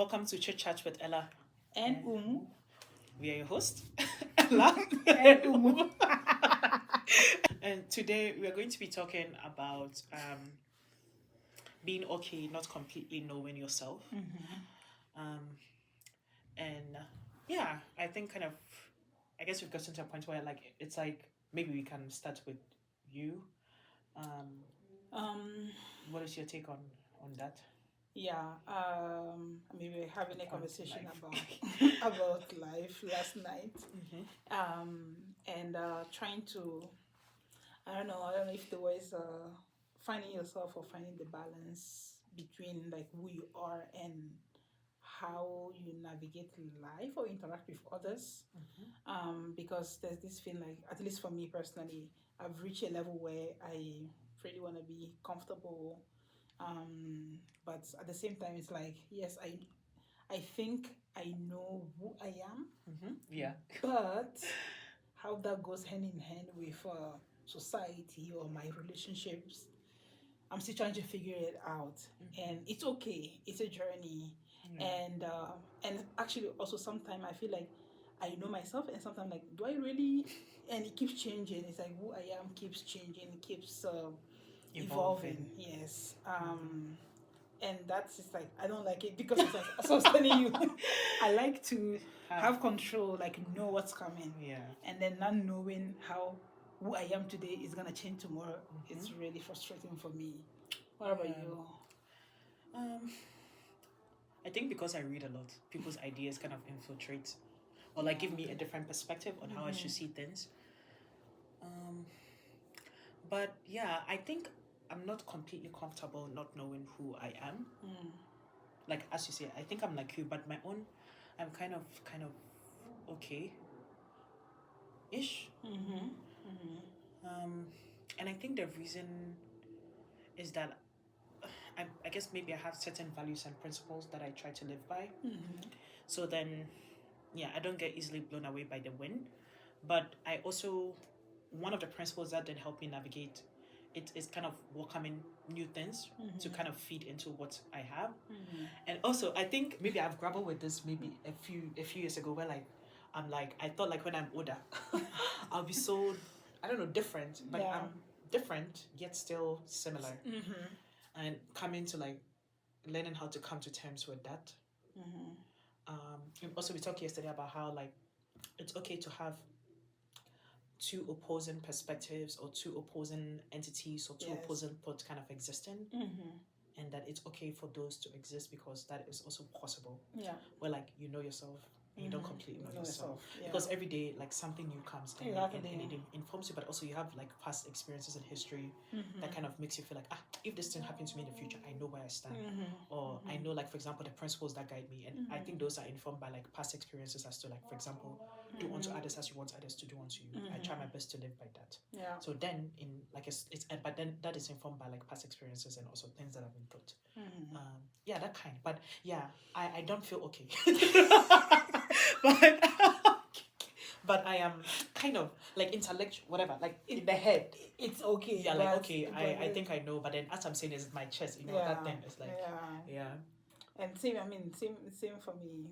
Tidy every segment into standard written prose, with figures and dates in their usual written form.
Welcome to Chit Chat with Ella and Umu We are your host, Ella and Umu. and today we are going to be talking about being okay, not completely knowing yourself. Um, and yeah, I think I guess we've gotten to a point where it's like maybe we can start with you. What is your take on that? Yeah, we were having a On conversation life. about life last night, and trying to, I don't know if the way is finding yourself or finding the balance between like who you are and how you navigate life or interact with others. Because there's this feeling like, at least for me personally, I've reached a level where I really want to be comfortable. But at the same time, it's like, yes, I think I know who I am, Yeah. but how that goes hand in hand with society or my relationships, I'm still trying to figure it out. And it's okay. It's a journey. And actually also sometimes I feel like I know myself, and sometimes like, do I really? And it keeps changing. It's like who I am keeps changing, keeps evolving. Yes. And that's just like, I don't like it because it's like, as I was telling you, I like to have control, like know what's coming. Yeah. And then not knowing how who I am today is gonna change tomorrow. It's really frustrating for me. What about you? I think because I read a lot, people's ideas kind of infiltrate or like give me a different perspective on how I should see things. But yeah, I think I'm not completely comfortable not knowing who I am. Like as you say, I think I'm like you, but my own, I'm kind of okay ish. And I think the reason is that I guess maybe I have certain values and principles that I try to live by. So then, yeah, I don't get easily blown away by the wind. But I also, one of the principles that did help me navigate it is kind of welcoming new things to kind of feed into what I have. And also, I think maybe I've grappled with this maybe a few years ago, where like I'm like, I thought like when I'm older, I'll be so, I don't know, different, but Yeah. I'm different yet still similar. And coming to like learning how to come to terms with that. And also we talked yesterday about how like it's okay to have two opposing perspectives or two opposing entities or two Yes. opposing thoughts kind of existing, and that it's okay for those to exist because that is also possible. Yeah. Where like you know yourself and you don't completely know yourself. Yeah. Because every day like something new comes and, Exactly. and it informs you, but also you have like past experiences in history that kind of makes you feel like, if this thing happens to me in the future, I know where I stand. Or I know, like, for example, the principles that guide me, and I think those are informed by like past experiences as to, like, for example, do unto others as you want others to do unto you. I try my best to live by that. Yeah. So then in like it's but then that is informed by like past experiences and also things that have been taught. Yeah, that kind. But yeah, I don't feel okay. but but I am kind of like intellectual, whatever, like in the head. It's okay. Yeah, like okay, I think I know, but then as I'm saying, is my chest, that thing is like, yeah. And same, same for me,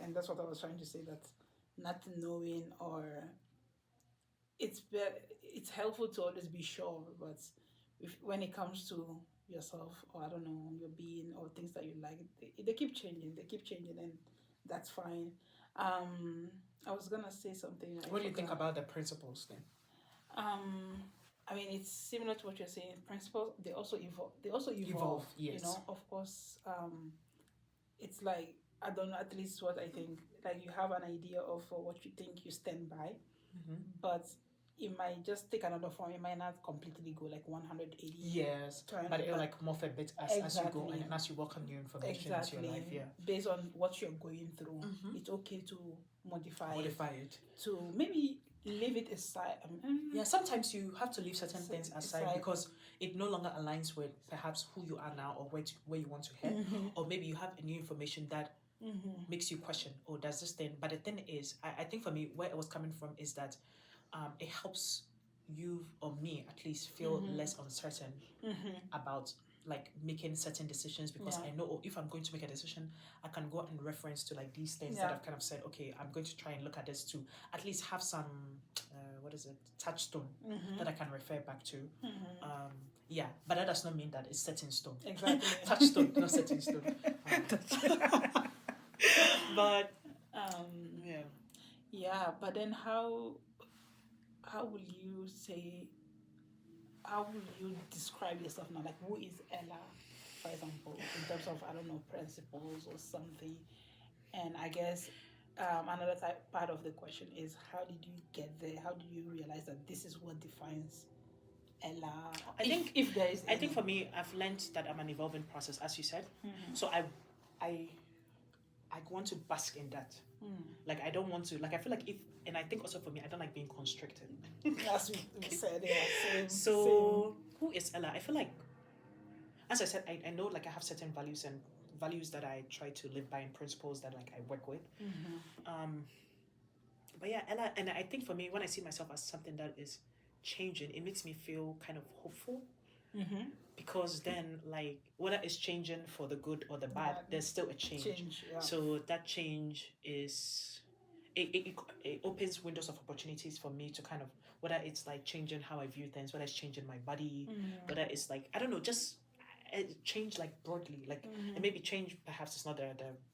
and that's what I was trying to say. That not knowing, or it's helpful to always be sure, but when it comes to yourself, or I don't know, your being or things that you like, they keep changing. They keep changing, and that's fine. I was gonna say something. What do you think about the principles then? It's similar to what you're saying. Principles, they also evolve. Yes. Of course. It's like, I don't know. At least what I think. Like, you have an idea of what you think you stand by, but it might just take another form. It might not completely go like 180. Yes, but it'll like morph a bit as you go and as you work on new information into your life. Yeah, based on what you're going through, it's okay to modify it. To maybe leave it aside. Yeah, sometimes you have to leave certain things aside because it no longer aligns with perhaps who you are now or where you want to head, or maybe you have a new information that makes you question, oh, does this thing? But the thing is, I think for me, where it was coming from is that it helps you or me at least feel less uncertain about like making certain decisions because Yeah. I know, oh, if I'm going to make a decision, I can go and reference to like these things that Yeah. I've kind of said, okay, I'm going to try and look at this to at least have some what is it, touchstone that I can refer back to. Yeah, but that does not mean that it's set in stone. Exactly. Touchstone, not set in stone. But yeah. Yeah, but then how will you say, how will you describe yourself now? Like, who is Ella, for example, in terms of, I don't know, principles or something? And I guess another part of the question is, how did you get there? How did you realize that this is what defines Ella? I think if there is I think for me, I've learned that I'm an evolving process, as you said. So I want to bask in that. Like, I don't want to, like, I feel like and I think also for me, I don't like being constricted. As we said, yeah. So who is Ella? I feel like, as I said, I know, like, I have certain values that I try to live by and principles that, like, I work with. But yeah, Ella, and I think for me, when I see myself as something that is changing, it makes me feel kind of hopeful. Because then, like, whether it's changing for the good or the bad, there's still a change. Yeah. So that change is it opens windows of opportunities for me to kind of, whether it's like changing how I view things, whether it's changing my body, whether it's like, I don't know, just change, like, broadly, like, and maybe change perhaps it's not the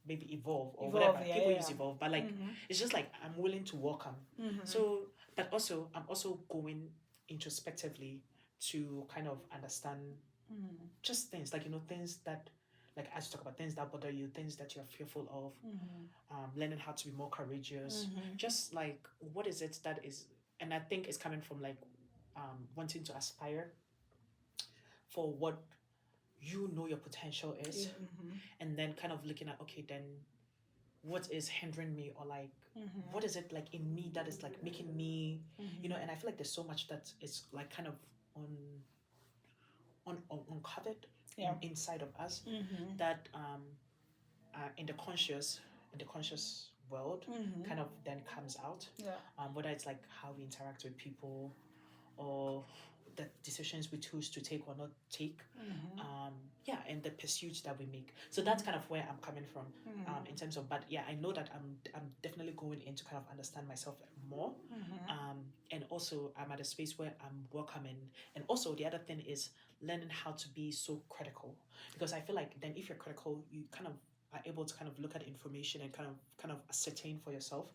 maybe evolve or whatever people use evolve, but like it's just like I'm willing to welcome. So, but also I'm also going introspectively to kind of understand just things, like, you know, things that, like, as you talk about things that bother you, things that you're fearful of, learning how to be more courageous, just like, what is it that is, and I think it's coming from, like, wanting to aspire for what you know your potential is, and then kind of looking at, okay, then what is hindering me, or like what is it, like, in me that is, like, making me, you know. And I feel like there's so much that is, like, kind of uncovered inside of us, that in the conscious world kind of then comes out, whether it's like how we interact with people, or the decisions we choose to take or not take, and the pursuits that we make. So that's kind of where I'm coming from, in terms of, but yeah, I know that I'm definitely going in to kind of understand myself more, and also I'm at a space where I'm welcoming, and also the other thing is learning how to be so critical, because I feel like then if you're critical, you kind of are able to kind of look at information and kind of ascertain for yourself,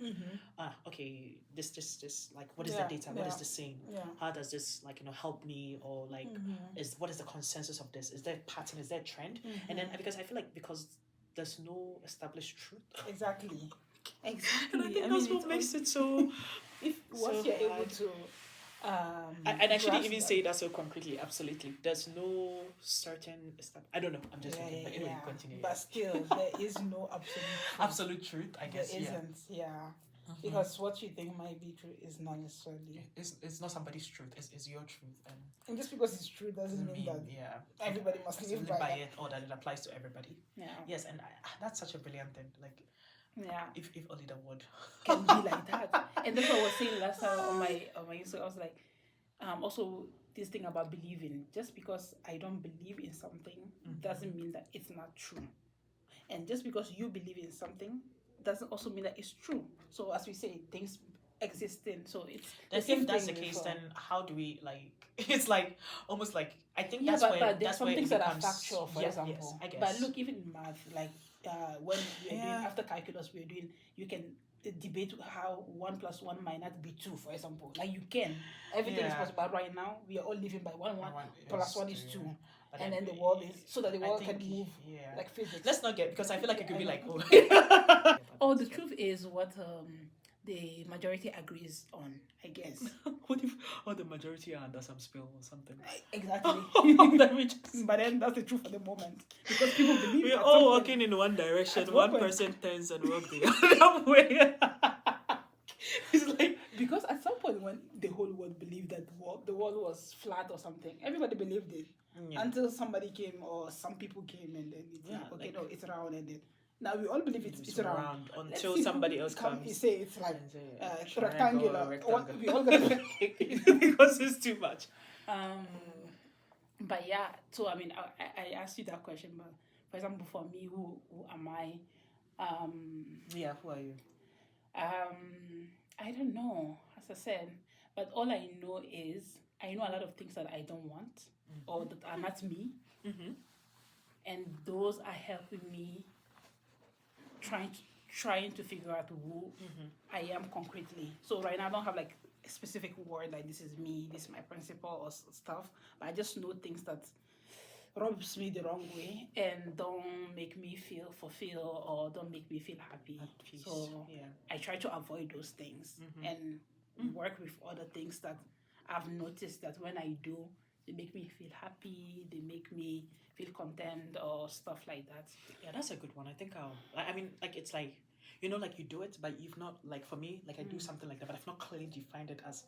okay, this, like, what is the data, what is this saying, how does this, like, you know, help me, or like, what is the consensus of this, is there a pattern, is there a trend, and then because I feel like, because there's no established truth, Exactly. and I think that's what makes it so if once you're able to and I shouldn't even say that so concretely. Absolutely, there's no certain stuff. I don't know. I'm just joking. But anyway, continue. But still, there is no absolute truth. I guess there isn't. Yeah. Because what you think might be true is not necessarily. It's not somebody's truth. It's your truth, and just because it's true doesn't mean that everybody must live by it, or that it applies to everybody. Yeah. Yes, and that's such a brilliant thing. Like. Yeah. If only the word can be like that. And that's what I was saying last time on my Instagram. I was like, also this thing about believing. Just because I don't believe in something doesn't mean that it's not true. And just because you believe in something doesn't also mean that it's true. So as we say, things existing. So it's the same. If that's the case, then how do we, like? It's like almost like, I think that's where but that's some where things it that becomes, are factual, for example. Yes, I guess. But look, even in math, like when we're doing after calculus, we're doing, you can debate how 1 + 1 might not be 2, for example. Like, you can, everything is possible. But right now we are all living by 1 plus 1 is 2. But and then the world is, so that the world can move like physics. Let's not get, because I feel like it could be like, oh, the truth is what the majority agrees on, I guess. What if the majority are under some spell or something? Exactly. But then that's the truth at the moment, because people believe we're all walking in one direction. One person turns and walks the other way. It's like, because at some point when the whole world believed that the world was flat or something, everybody believed it until somebody came, or some people came, and then it's no, it's round, and then. Now we all believe it's round until somebody else comes. You say it's like rectangular. We all gonna because it's too much. But yeah, so I mean, I asked you that question, but for example, for me, who am I? Um, Yeah, who are you? I don't know, as I said, but all I know is I know a lot of things that I don't want or that are not me, Mm-hmm. and those are helping me trying to trying to figure out who I am concretely. So right now I don't have like a specific word like this is me, this is my principle or stuff. But I just know things that rubs me the wrong way and don't make me feel fulfilled or don't make me feel happy. At peace. So Yeah. I try to avoid those things and work with other things that I've noticed that when I do, they make me feel happy, they make me feel content or stuff like that. Yeah, that's a good one. I think I mean, like, it's like, you know, like you do it, but you've not, like, for me, like, I do something like that, but I've not clearly defined it as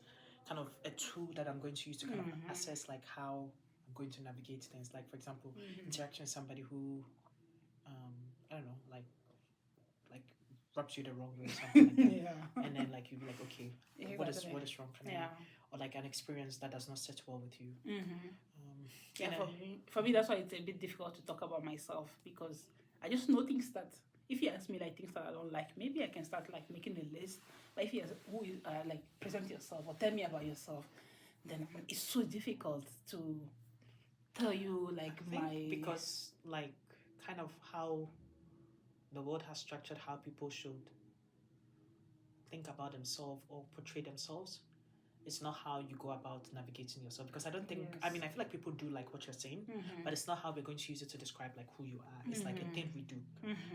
kind of a tool that I'm going to use to kind of assess, like, how I'm going to navigate things. Like, for example, interaction with somebody who, I don't know, like rubs you the wrong way or something like that. Yeah. And then, like, you'd be like, okay, what is wrong for me? Yeah. Or like an experience that does not sit well with you. Yeah, and for me, that's why it's a bit difficult to talk about myself because I just know things that if you ask me like things that I don't like, maybe I can start like making a list. But if you ask who you like present yourself or tell me about yourself, then it's so difficult to tell you like I think my because, like, kind of how the world has structured how people should think about themselves or portray themselves. It's not how you go about navigating yourself, because I don't think, I mean, I feel like people do like what you're saying, but it's not how we're going to use it to describe like who you are. It's like a thing we do.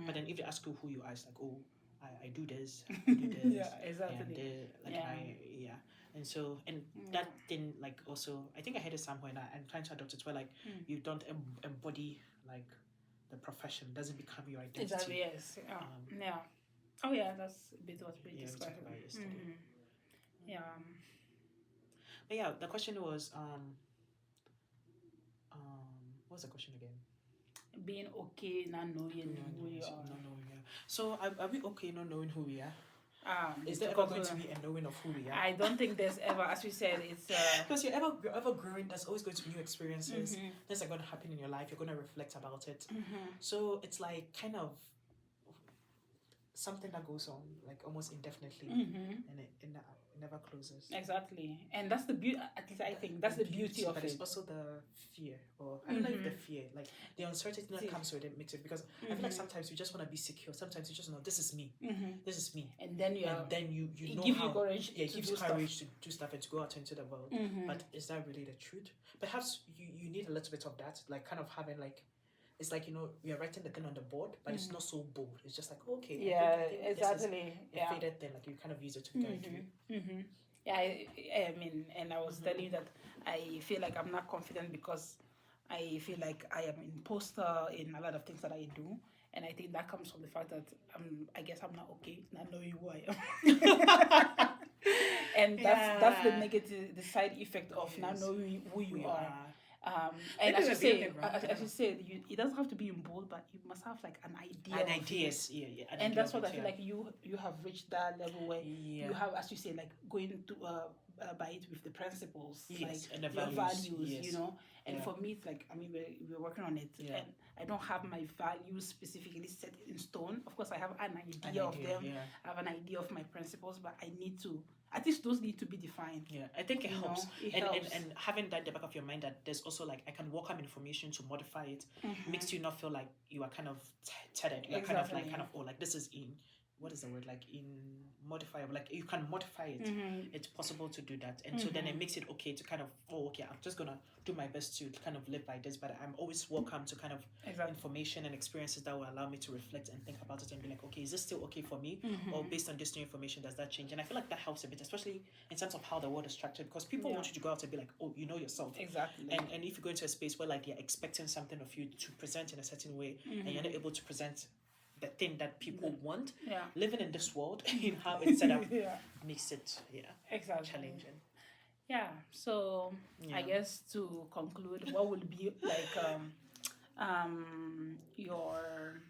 But then if they ask you who you are, it's like, oh, I do this, I do this. Yeah, exactly. And like and so, and that thing, like, also, I think I heard it somewhere, and I'm trying to adopt it, where like you don't embody like the profession, doesn't become your identity. Exactly, yes. Yeah. Oh yeah, that's a bit what we Yeah, we described. talked about it yesterday. Yeah. But yeah, the question was what was the question again? Being okay, not knowing who you are. Not knowing, yeah. So are we okay not knowing who we are? Is there because, ever going to be a knowing of who we are? I don't think there's ever, as we said, it's because you're ever growing. There's always going to be new experiences. Things are going to happen in your life. You're going to reflect about it. So it's like kind of something that goes on like almost indefinitely, and it never closes. Exactly, and that's the beauty. At least I think that's the beauty of it. But it's also the fear, or I don't know if the fear, like the uncertainty that comes with it, makes it, because I feel like sometimes you just want to be secure. Sometimes you just know this is me, this is me, and then you know give how, you courage. Yeah, it gives you courage to do stuff and to go out into the world. But is that really the truth? Perhaps you need a little bit of that, like kind of having like. It's like, you know, you're writing the thing on the board, but it's not so bold. It's just like, okay. Yeah, exactly. A faded thing, like you kind of use it to guide you. Yeah, I mean, and I was telling you that I feel like I'm not confident because I feel like I am an imposter in a lot of things that I do. And I think that comes from the fact that I guess I'm not okay not knowing who I am. And that's the negative, the side effect of not knowing who you are. And as you said, it doesn't have to be in bold, but you must have like an idea. An idea, yeah. And that's what I feel like you have reached that level where you have, as you say, like going to by it with the principles, like and the values, you know. And for me, it's like, I mean, we're working on it, and I don't have my values specifically set in stone. Of course, I have an idea of them. I have an idea of my principles, but I need to. At least those need to be defined. Yeah, I think it helps. It helps. And having that in the back of your mind that there's also like I can welcome information to modify it makes you not feel like you are kind of tethered. You're kind of like this is in. What is the word, like in modifiable, like you can modify it. It's possible to do that, and so then it makes it okay to kind of I'm just gonna do my best to kind of live by this, but I'm always welcome to kind of information and experiences that will allow me to reflect and think about it and be like, okay, is this still okay for me, or based on this new information does that change? And I feel like that helps a bit, especially in terms of how the world is structured, because people want you to go out and be like, oh, you know yourself, and if you go into a space where like they're expecting something of you to present in a certain way and you're not able to present the thing that people want, living in this world in how it's set up makes it challenging. Yeah, so I guess to conclude, what would be like your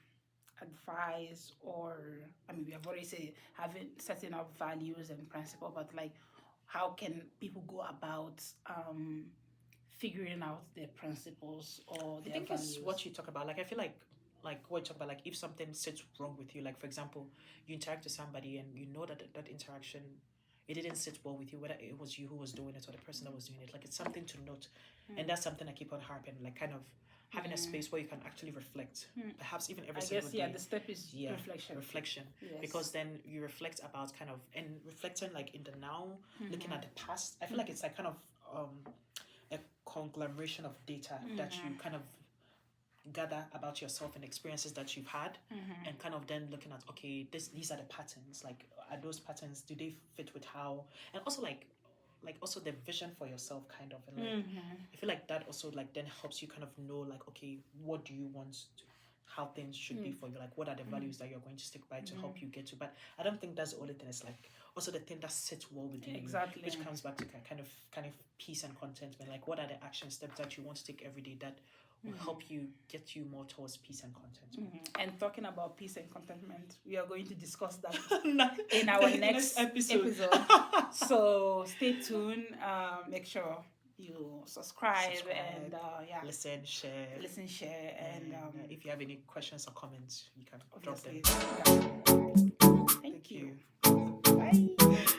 advice, or I mean, we have already said setting up values and principles, but like how can people go about figuring out their principles or I their think values? it's what you talk about. Like I feel like what you talk about, like if something sits wrong with you, like for example, you interact with somebody and you know that interaction it didn't sit well with you, whether it was you who was doing it or the person that was doing it. Like it's something to note. And that's something I keep on harping, like kind of having a space where you can actually reflect. Perhaps even every I single guess day. the step is reflection. Reflection. Yes. Because then you reflect about kind of and reflecting like in the now, looking at the past. I feel like it's like kind of a conglomeration of data that you kind of gather about yourself and experiences that you've had, and kind of then looking at, okay, these are the patterns. Like, are those patterns, do they fit with how, and also like also the vision for yourself, kind of, and like I feel like that also like then helps you kind of know, like, okay, what do you want to, how things should be for you, like what are the values that you're going to stick by to help you get to. But I don't think that's the only thing. It's like also the thing that sits well with you, Exactly. which comes back to kind of peace and contentment. Like, what are the action steps that you want to take every day that will help you get you more towards peace and contentment. And talking about peace and contentment, we are going to discuss that in our next episode. So stay tuned. Make sure you subscribe and listen, share, and if you have any questions or comments, you can drop them. Thank you. Bye.